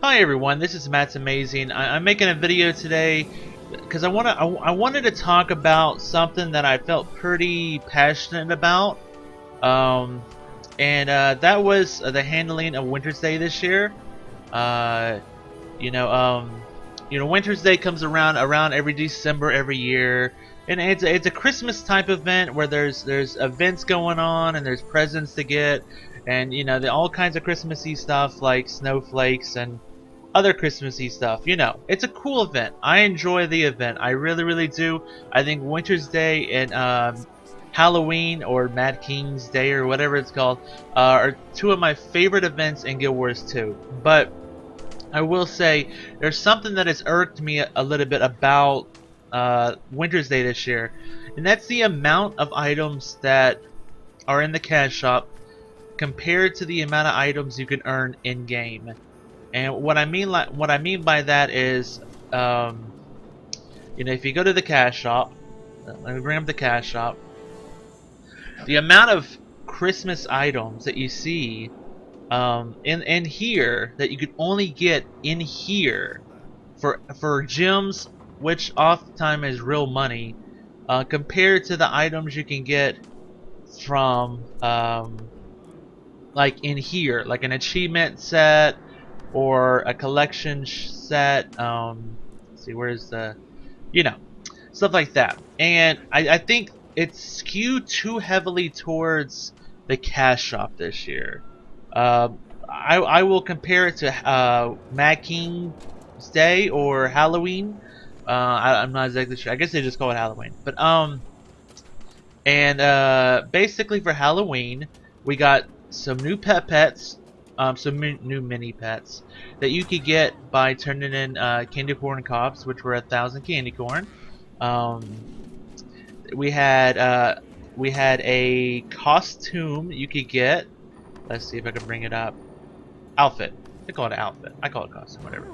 Hi everyone, this is Matt's Amazing. I'm making a video today because I wanted to talk about something that I felt pretty passionate about, um, and that was the handling of Winter's Day this year. Uh, you know, um, Winter's Day comes around every December every year, and it's a Christmas type event where there's events going on and there's presents to get, and all kinds of Christmassy stuff like snowflakes and other Christmassy stuff. It's a cool event. I enjoy the event. I really, really do. I think Winter's Day and Halloween or Mad King's Day or whatever it's called are two of my favorite events in Guild Wars 2. But I will say there's something that has irked me a little bit about Winter's Day this year, and that's the amount of items that are in the cash shop compared to the amount of items you can earn in game. And what I mean by that is, if you go to the cash shop, let me bring up the cash shop. The amount of Christmas items that you see in here that you could only get in here for gems, which oftentimes is real money, compared to the items you can get from like in here, like an achievement set or a collection set. Let's see, where's the, stuff like that. And I think it's skewed too heavily towards the cash shop this year. I will compare it to Mad King's Day or Halloween. I'm not exactly sure. I guess they just call it Halloween. But basically for Halloween, we got some new pets, some new mini pets that you could get by turning in candy corn cobs, which were 1,000 candy corn. We had a costume you could get. Let's see if I can bring it up. Outfit. They call it an outfit. I call it costume, whatever.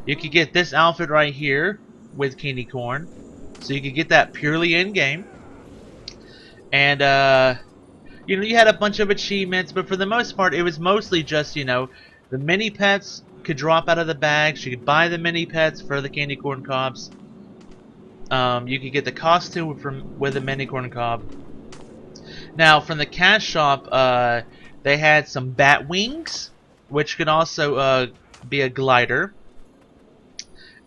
You could get this outfit right here with candy corn, so you could get that purely in game. And you had a bunch of achievements, but for the most part, it was mostly just, the mini pets could drop out of the bags. You could buy the mini pets for the candy corn cobs. You could get the costume with the mini corn cob. Now, from the cash shop, they had some bat wings, which could also be a glider.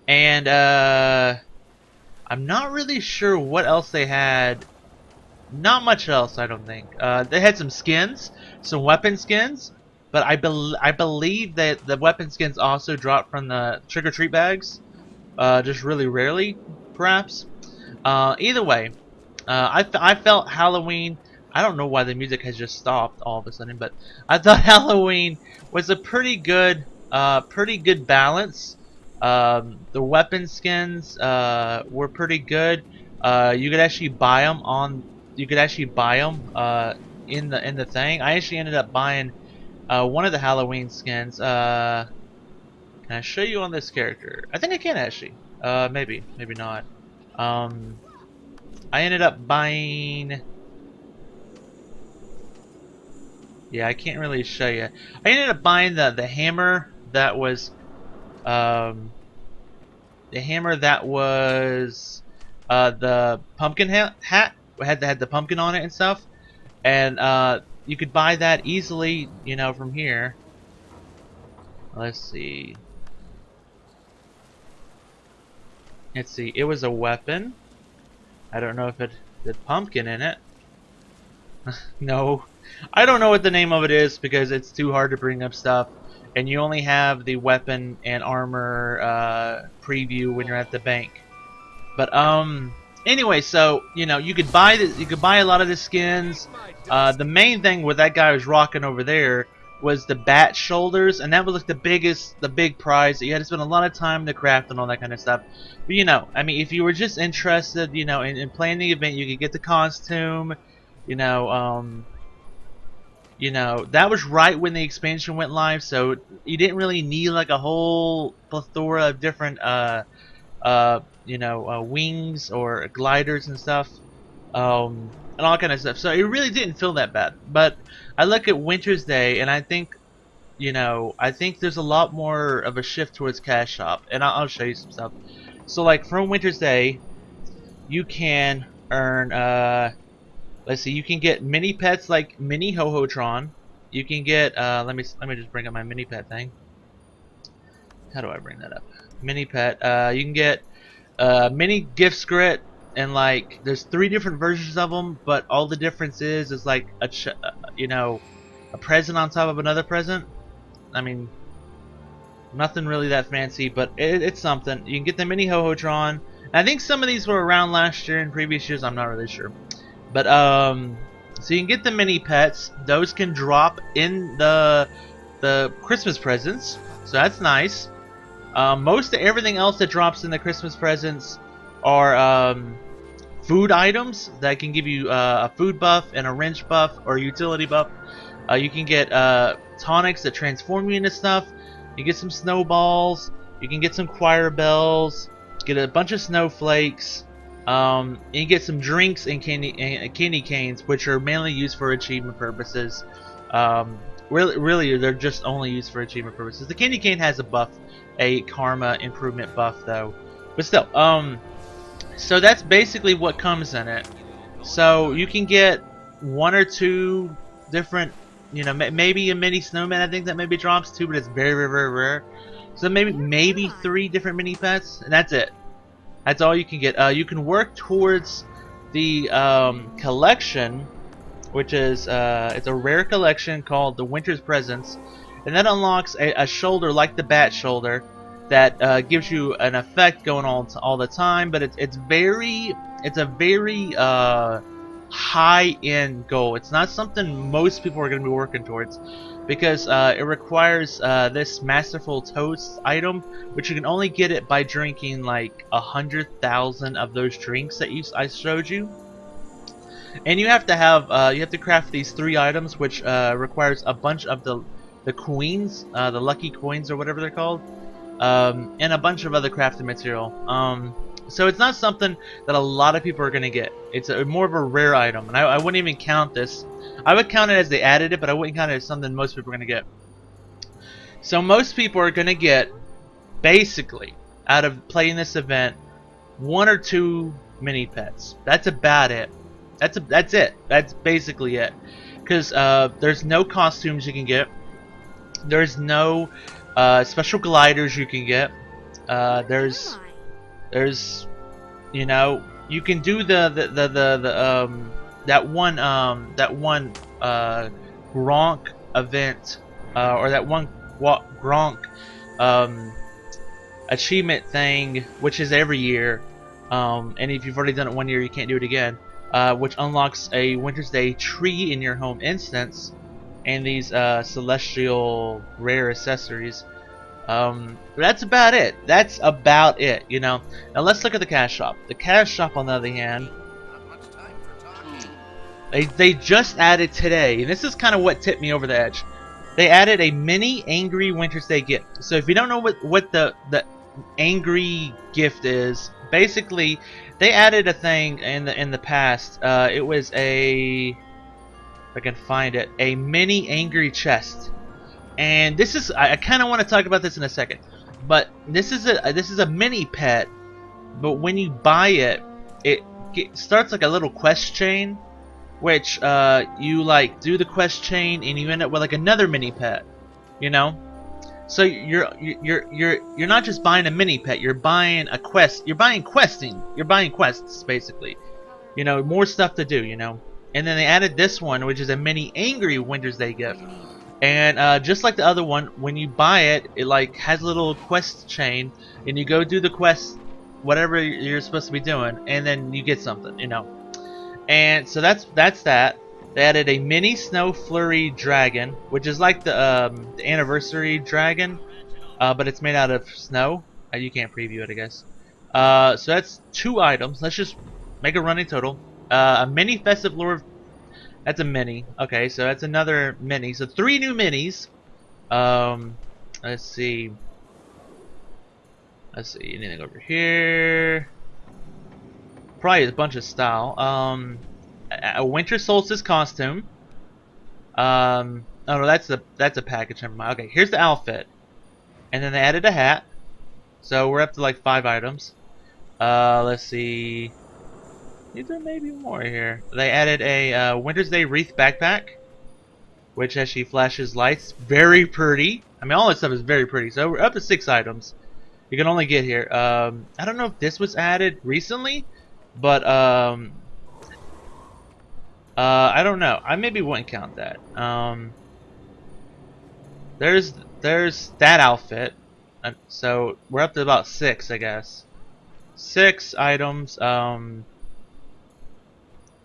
And I'm not really sure what else they had. Not much else, I don't think. They had some skins, some weapon skins, but I believe that the weapon skins also dropped from the trick-or-treat bags, just really rarely, perhaps. Either way, I felt Halloween. I don't know why the music has just stopped all of a sudden, but I thought Halloween was a pretty good balance. The weapon skins were pretty good. You could actually buy them in the thing. I actually ended up buying one of the Halloween skins. Can I show you on this character? I think I can actually. Maybe not. I ended up buying. Yeah, I can't really show you. I ended up buying the hammer that was the pumpkin hat had the pumpkin on it and stuff, and you could buy that easily, from here. Let's see. It was a weapon. I don't know if it had pumpkin in it. No, I don't know what the name of it is because it's too hard to bring up stuff, and you only have the weapon and armor preview when you're at the bank. But anyway, so you could buy a lot of the skins. The main thing what that guy was rocking over there was the bat shoulders, and that was like the big prize that you had to spend a lot of time to craft and all that kind of stuff. But I mean, if you were just interested, in playing the event, you could get the costume. That was right when the expansion went live, so you didn't really need like a whole plethora of different wings or gliders and stuff, and all kind of stuff. So it really didn't feel that bad. But I look at Winter's Day, and I think you know, I think there's a lot more of a shift towards cash shop, and I'll show you some stuff. So like from Winter's Day, you can earn let's see, you can get mini pets like Mini Ho-Ho-Tron. You can get let me just bring up my mini pet thing. How do I bring that up? Mini pet. You can get mini gift script, and like there's 3 different versions of them, but all the difference is like you know, a present on top of another present. I mean, nothing really that fancy, but it's something. You can get the mini Ho-Ho-Tron. I think some of these were around last year and previous years. I'm not really sure, but so you can get the mini pets. Those can drop in the Christmas presents, so that's nice. Most of everything else that drops in the Christmas presents are food items that can give you a food buff and a wrench buff or a utility buff. You can get tonics that transform you into stuff. You get some snowballs. You can get some choir bells. Get a bunch of snowflakes. And you get some drinks and candy canes, which are mainly used for achievement purposes. Really, they're just only used for achievement purposes. The candy cane has a buff, a karma improvement buff, though. But still, so that's basically what comes in it. So you can get 1 or 2 different, you know, maybe a mini snowman. I think that maybe drops 2, but it's very, very, very rare. So maybe 3 different mini pets, and that's it. That's all you can get. You can work towards the collection, which is it's a rare collection called the Winter's Presents, and that unlocks a shoulder like the bat shoulder that gives you an effect going on all the time. But it's a very high-end goal. It's not something most people are going to be working towards, because it requires this Masterful Toast item, which you can only get it by drinking like 100,000 of those drinks that I showed you. And you have to craft these 3 items, which requires a bunch of the coins, the lucky coins or whatever they're called, and a bunch of other crafting material. So it's not something that a lot of people are going to get. It's more of a rare item, and I wouldn't even count this. I would count it as they added it, but I wouldn't count it as something most people are going to get. So most people are going to get, basically, out of playing this event, 1 or 2 mini pets. That's about it. That's it. That's basically it. Because there's no costumes you can get. There's no special gliders you can get. There's you know, you can do that one Gronk event, or that one Gronk achievement thing, which is every year, and if you've already done it 1 year, you can't do it again, which unlocks a Winter's Day tree in your home instance and these celestial rare accessories. That's about it. That's about it, you know. Now let's look at the cash shop. The cash shop, on the other hand, they just added today, and this is kind of what tipped me over the edge. They added a mini angry Winter's Day gift. So if you don't know what the angry gift is, basically they added a thing in the past. It was if I can find it, a mini angry chest. And this is, I kind of want to talk about this in a second, but this is a mini pet, but when you buy it, it starts like a little quest chain, which you like do the quest chain and you end up with like another mini pet, you know. So you're not just buying a mini pet, you're buying a quest. You're buying questing. You're buying quests, basically. You know, more stuff to do, you know. And then they added this one, which is a mini angry Winter's Day gift. And just like the other one, when you buy it, it like has a little quest chain, and you go do the quest, whatever you're supposed to be doing, and then you get something, you know. And so that's that. They added a mini snow flurry dragon, which is like the anniversary dragon, but it's made out of snow. You can't preview it, I guess. So that's 2 items. Let's just make a running total. A mini festive lure. That's a mini. Okay, so that's another mini. So 3 new minis. Let's see. Anything over here? Probably a bunch of style. A winter solstice costume. Oh no, that's a package. Never mind. Okay, here's the outfit, and then they added a hat. So we're up to like 5 items. Let's see. Is there maybe more here? They added a Wintersday wreath backpack, which actually flashes lights. Very pretty. I mean, all this stuff is very pretty. So we're up to 6 items. You can only get here. I don't know if this was added recently, but I don't know. I maybe wouldn't count that. There's that outfit. So we're up to about 6, I guess. 6 items. I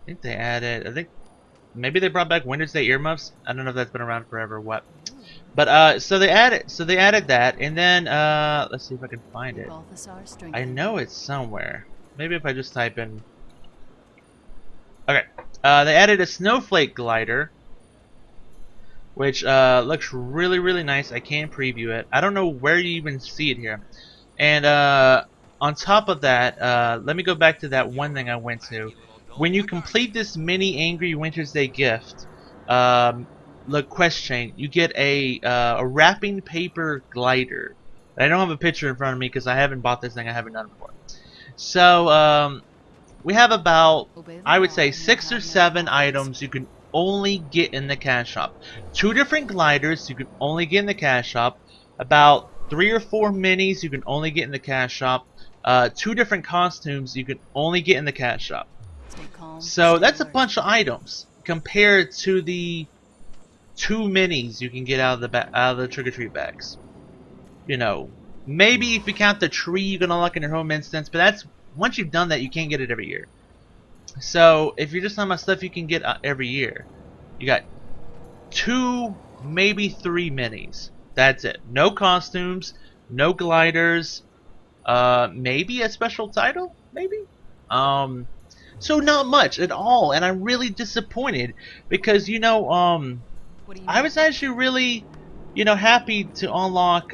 think they added. I think maybe they brought back Wintersday earmuffs. I don't know if that's been around forever or what. But so they added that, and then let's see if I can find it. I know it's somewhere. Maybe if I just type in. Okay. They added a snowflake glider, which looks really, really nice. I can't preview it. I don't know where you even see it here. And on top of that, let me go back to that one thing I went to. When you complete this mini Angry Wintersday gift, look, quest chain, you get a wrapping paper glider. I don't have a picture in front of me because I haven't bought this thing. I haven't done it before. So we have about, I would say, 6 or 7 items you can only get in the cash shop. 2 different gliders you can only get in the cash shop. About 3 or 4 minis you can only get in the cash shop. 2 different costumes you can only get in the cash shop. So that's a bunch of items compared to the 2 minis you can get out of the trick-or-treat bags. You know, maybe if you count the tree you can unlock in your home instance, but that's once you've done that, you can't get it every year. So if you're just talking about stuff you can get every year, you got 2, maybe 3 minis. That's it. No costumes, no gliders, maybe a special title, maybe. So not much at all, and I'm really disappointed because I was actually really, happy to unlock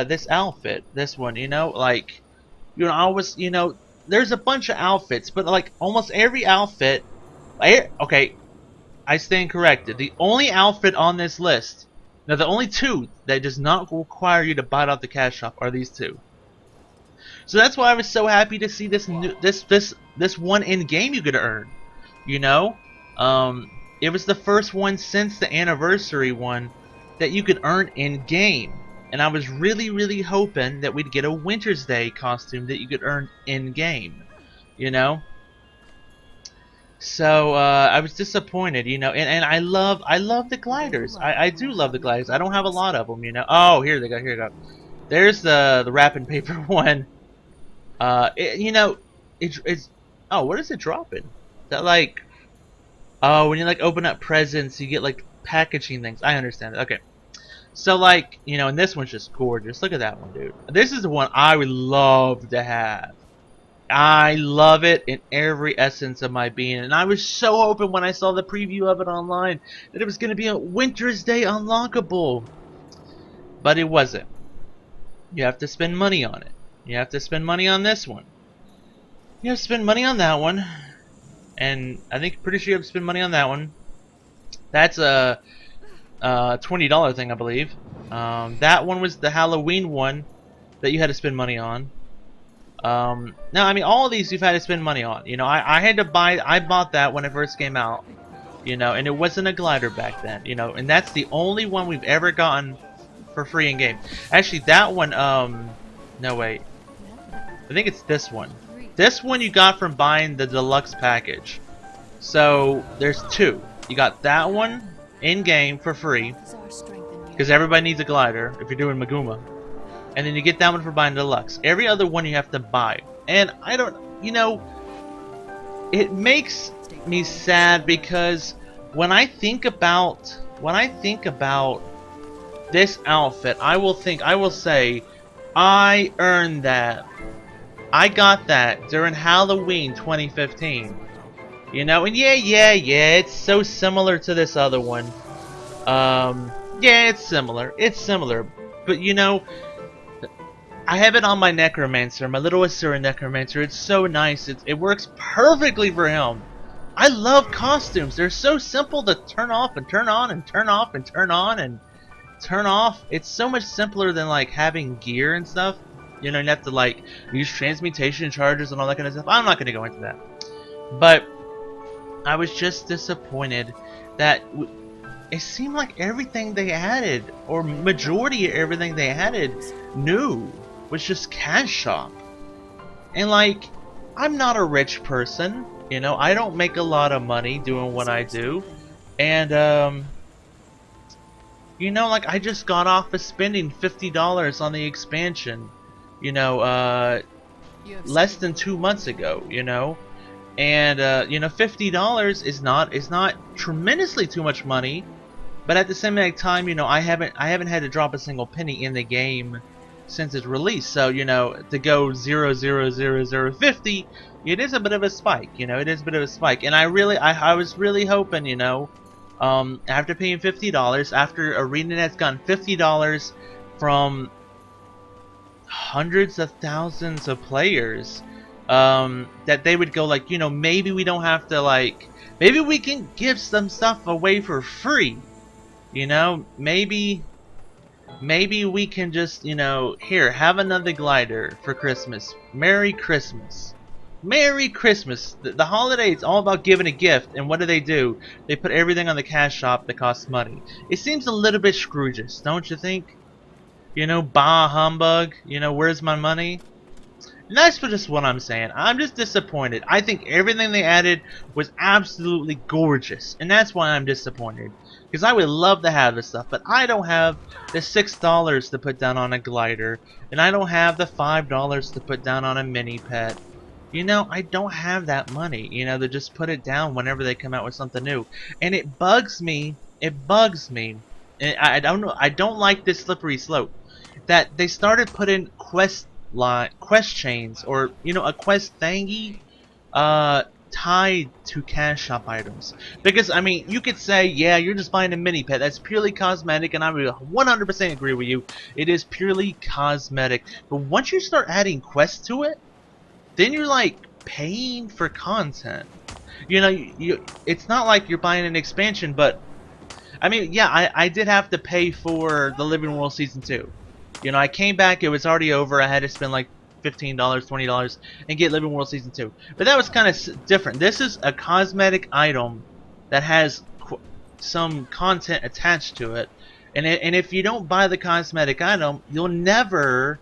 this outfit, this one. I was, there's a bunch of outfits, but like almost every outfit. Okay, I stand corrected. The only outfit on this list, now the only 2 that does not require you to buy it off the cash shop are these 2. So that's why I was so happy to see this one in game you could earn. It was the first one since the anniversary one that you could earn in game, and I was really, really hoping that we'd get a Wintersday costume that you could earn in game. So I was disappointed, and I love the gliders. I do love the gliders. I don't have a lot of them, Oh, here they go. Here they go. There's the wrapping paper one. It's oh, what is it dropping? That like, oh, when you like open up presents, you get like packaging things. I understand it. Okay, so like and this one's just gorgeous. Look at that one, dude. This is the one I would love to have. I love it in every essence of my being, and I was so hoping when I saw the preview of it online that it was going to be a Winter's Day unlockable, but it wasn't. You have to spend money on it. You have to spend money on this one. You have to spend money on that one. And I think pretty sure you have to spend money on that one. That's a $20 thing, I believe. That one was the Halloween one that you had to spend money on. Now, I mean, all of these you've had to spend money on. I had to buy. I bought that when it first came out. And it wasn't a glider back then. And that's the only one we've ever gotten for free in game. Actually, that one. No, wait. I think it's this one. This one you got from buying the deluxe package. So there's 2. You got that one in game for free because everybody needs a glider if you're doing Maguma, and then you get that one for buying deluxe. Every other one you have to buy, and I don't. It makes me sad because when I think about this outfit, I will say I earned that. I got that during Halloween 2015. And yeah, it's so similar to this other one. Yeah, it's similar. But I have it on my Necromancer, my little Asura Necromancer. It's so nice. It works perfectly for him. I love costumes. They're so simple to turn off and turn on and turn off and turn on and turn off. It's so much simpler than like having gear and stuff. You know, you have to like use transmutation charges and all that kind of stuff. I'm not going to go into that. But I was just disappointed that it seemed like everything they added, or majority of everything they added new, was just cash shop. And like, I'm not a rich person, you know, I don't make a lot of money doing what I do. And you know, like, I just got off of spending $50 on the expansion, you know, less than 2 months ago, you know. And you know, $50 is not tremendously too much money, but at the same time, you know, I haven't had to drop a single penny in the game since its release. So, you know, to go 0, 0, 0, 0, 0, 50, it is a bit of a spike. You know, it is a bit of a spike. And I was really hoping, you know, after paying $50, after Arena that's gotten $50 from hundreds of thousands of players, that they would go like, you know, maybe we don't have to, like, maybe we can give some stuff away for free, you know, maybe we can just, you know, here, have another glider for Christmas. Merry Christmas. Merry Christmas. The holiday is all about giving a gift, and what do? They put everything on the cash shop that costs money. It seems a little bit Scrooge's, don't you think? You know, bah humbug, you know, where's my money? And that's just what I'm saying. I'm just disappointed. I think everything they added was absolutely gorgeous, and that's why I'm disappointed. Because I would love to have this stuff, but I don't have the $6 to put down on a glider, and I don't have the $5 to put down on a mini pet. You know, I don't have that money, you know, to just put it down whenever they come out with something new. And it bugs me. It bugs me. And I don't know. I don't like this slippery slope that they started putting quest chains, or, you know, a quest thingy tied to cash shop items. Because, I mean, you could say, yeah, you're just buying a mini pet, that's purely cosmetic, and I would 100% agree with you. It is purely cosmetic. But once you start adding quests to it, then you're like paying for content. You know, it's not like you're buying an expansion, but I mean, yeah, I did have to pay for the Living World Season 2. You know, I came back, it was already over, I had to spend like $15, $20 and get Living World Season 2. But that was kind of different. This is a cosmetic item that has some content attached to it. And if you don't buy the cosmetic item, you'll never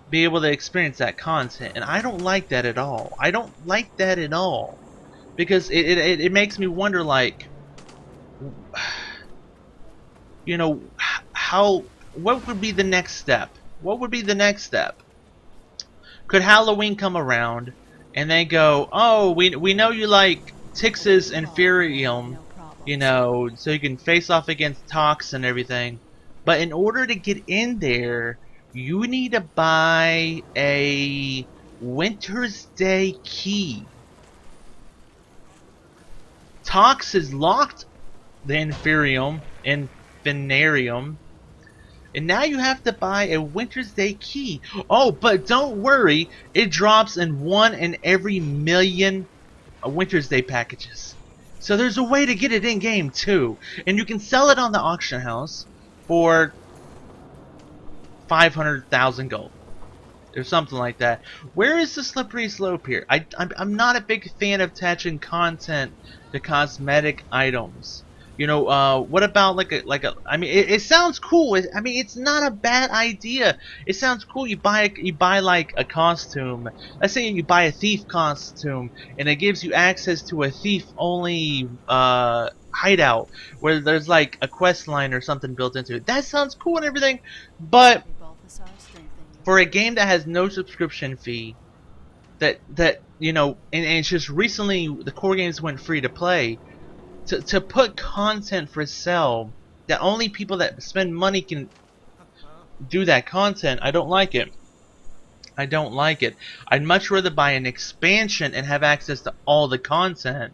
be able to experience that content. And I don't like that at all. I don't like that at all. Because it makes me wonder, like, you know, what would be the next step? What would be the next step? Could Halloween come around and they go, oh, we know you like Toxx's Infinirium, you know, so you can face off against Toxx and everything, but in order to get in there, you need to buy a Wintersday key. Toxx has locked the Infinirium, and now you have to buy a Wintersday key. Oh, but don't worry, it drops in 1 in every million Wintersday packages. So there's a way to get it in game too, and you can sell it on the auction house for 500,000 gold or something like that. Where is the slippery slope here? I'm not a big fan of attaching content to cosmetic items. You know, what about like a I mean, it sounds cool. I mean, it's not a bad idea. It sounds cool. You buy like a costume. Let's say you buy a thief costume, and it gives you access to a thief only hideout where there's like a quest line or something built into it. That sounds cool and everything, but for a game that has no subscription fee, that you know, and it's just recently the core games went free to play. To put content for sale that only people that spend money can do that content, I don't like it. I don't like it. I'd much rather buy an expansion and have access to all the content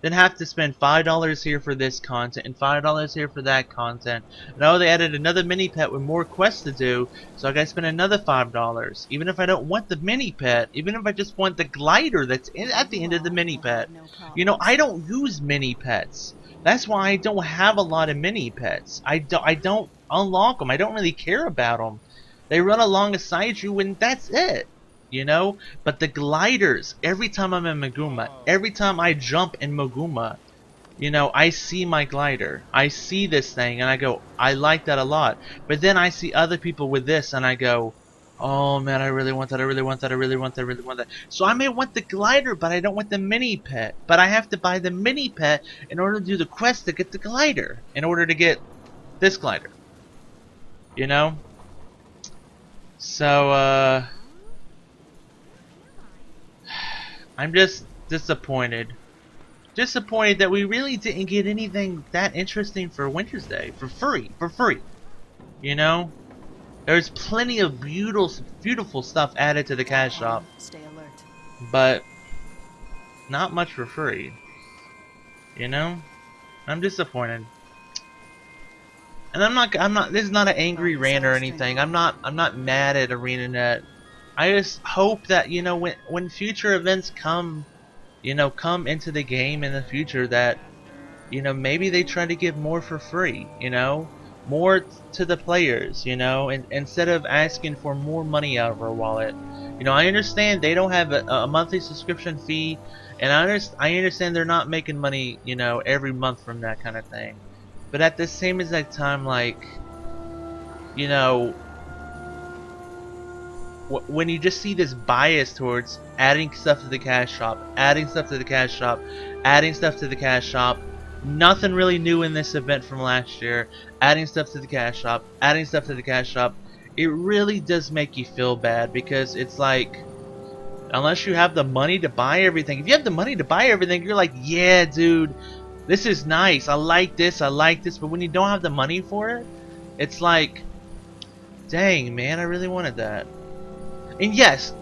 then have to spend $5 here for this content and $5 here for that content. And oh, they added another mini pet with more quests to do, so I gotta spend another $5. Even if I don't want the mini pet, even if I just want the glider that's at the end of the mini pet. You know, I don't use mini pets. That's why I don't have a lot of mini pets. I don't unlock them. I don't really care about them. They run alongside you and that's it. You know? But the gliders, every time I'm in Maguma, every time I jump in Maguma, you know, I see my glider. I see this thing and I go, I like that a lot. But then I see other people with this and I go, oh man, I really want that, I really want that, I really want that, I really want that. So I may want the glider, but I don't want the mini pet. But I have to buy the mini pet in order to do the quest to get the glider. In order to get this glider. You know? So, I'm just disappointed. Disappointed that we really didn't get anything that interesting for Wintersday. For free. You know? There's plenty of beautiful stuff added to the cash shop, Stay alert. but not much for free. You know, I'm disappointed, and I'm not. This is not an angry rant or anything. I'm not mad at ArenaNet. I just hope that, you know, when future events come, you know, come into the game in the future, that, you know, maybe they try to give more for free. You know. More to the players, you know, and instead of asking for more money out of our wallet. You know, I understand they don't have a monthly subscription fee, and I understand they're not making money, you know, every month from that kind of thing. But at the same exact time, like, you know, when you just see this bias towards adding stuff to the cash shop, adding stuff to the cash shop, adding stuff to the cash shop, nothing really new in this event from last year, adding stuff to the cash shop, adding stuff to the cash shop, it really does make you feel bad, because it's like, unless you have the money to buy everything, if you have the money to buy everything, you're like, yeah dude, this is nice, I like this, but when you don't have the money for it, it's like, dang man, I really wanted that. And yes,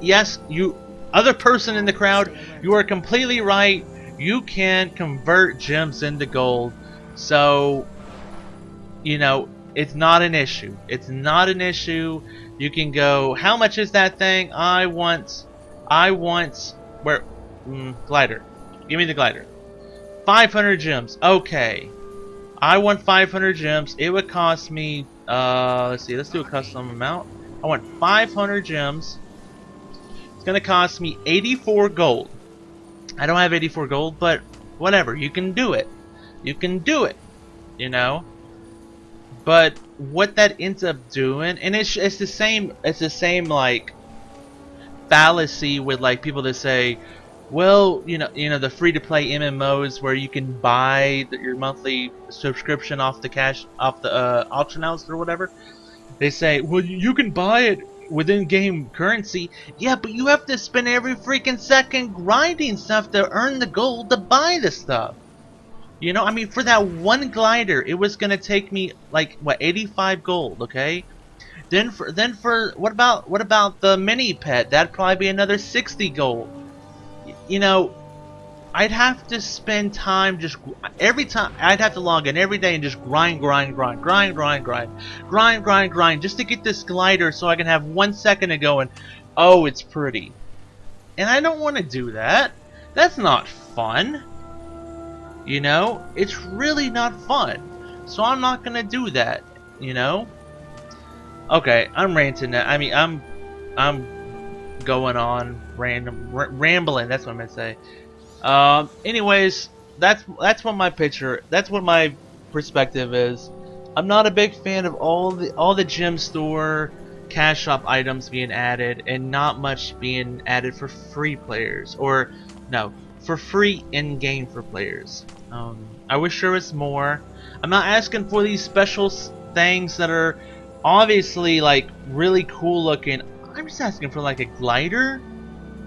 you, other person in the crowd, you are completely right. You can convert gems into gold, so, you know, it's not an issue. It's not an issue. You can go, how much is that thing? I want, where, glider. Give me the glider. 500 gems. Okay. I want 500 gems. It would cost me, let's see, let's do a custom amount. I want 500 gems. It's gonna cost me 84 gold. I don't have 84 gold, but whatever, you can do it. You can do it, you know. But what that ends up doing, and it's the same like fallacy with like people that say, well, you know the free to play MMOs where you can buy your monthly subscription off the auction house or whatever. They say, well, you can buy it within game currency. Yeah, but you have to spend every freaking second grinding stuff to earn the gold to buy the stuff. You know, I mean, for that one glider, it was gonna take me like what, 85 gold, okay? Then for what about the mini pet? That'd probably be another 60 gold. You know, I'd have to spend time just every time. I'd have to log in every day and just grind just to get this glider so I can have 1 second to go and, oh, it's pretty. And I don't want to do that. That's not fun. You know, it's really not fun. So I'm not gonna do that. You know. Okay, I'm ranting now. I mean, I'm going on rambling. That's what I'm gonna say. Anyways, that's what my perspective is. I'm not a big fan of all the gem store cash shop items being added and not much being added for free players, or no, for free in game for players. I wish there was more. I'm not asking for these special things that are obviously like really cool looking. I'm just asking for like a glider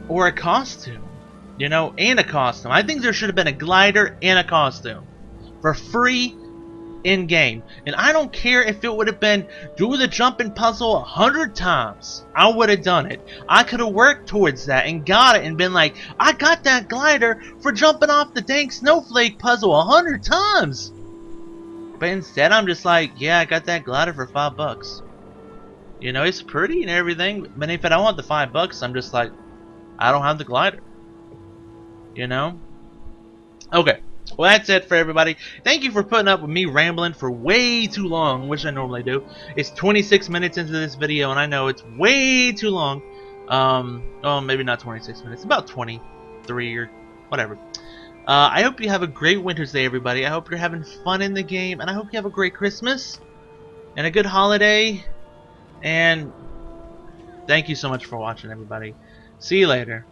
or a costume. You know, and a costume. I think there should have been a glider and a costume for free in game. And I don't care if it would have been do the jumping puzzle 100 times. I would have done it. I could have worked towards that and got it and been like, I got that glider for jumping off the dang snowflake puzzle 100 times. But instead I'm just like, yeah, I got that glider for $5. You know, it's pretty and everything, but if I don't want the $5, I'm just like, I don't have the glider. You know? Okay. Well, that's it for everybody. Thank you for putting up with me rambling for way too long, which I normally do. It's 26 minutes into this video, and I know it's way too long. Well, maybe not 26 minutes. About 23 or whatever. I hope you have a great Winter's Day, everybody. I hope you're having fun in the game, and I hope you have a great Christmas and a good holiday. And thank you so much for watching, everybody. See you later.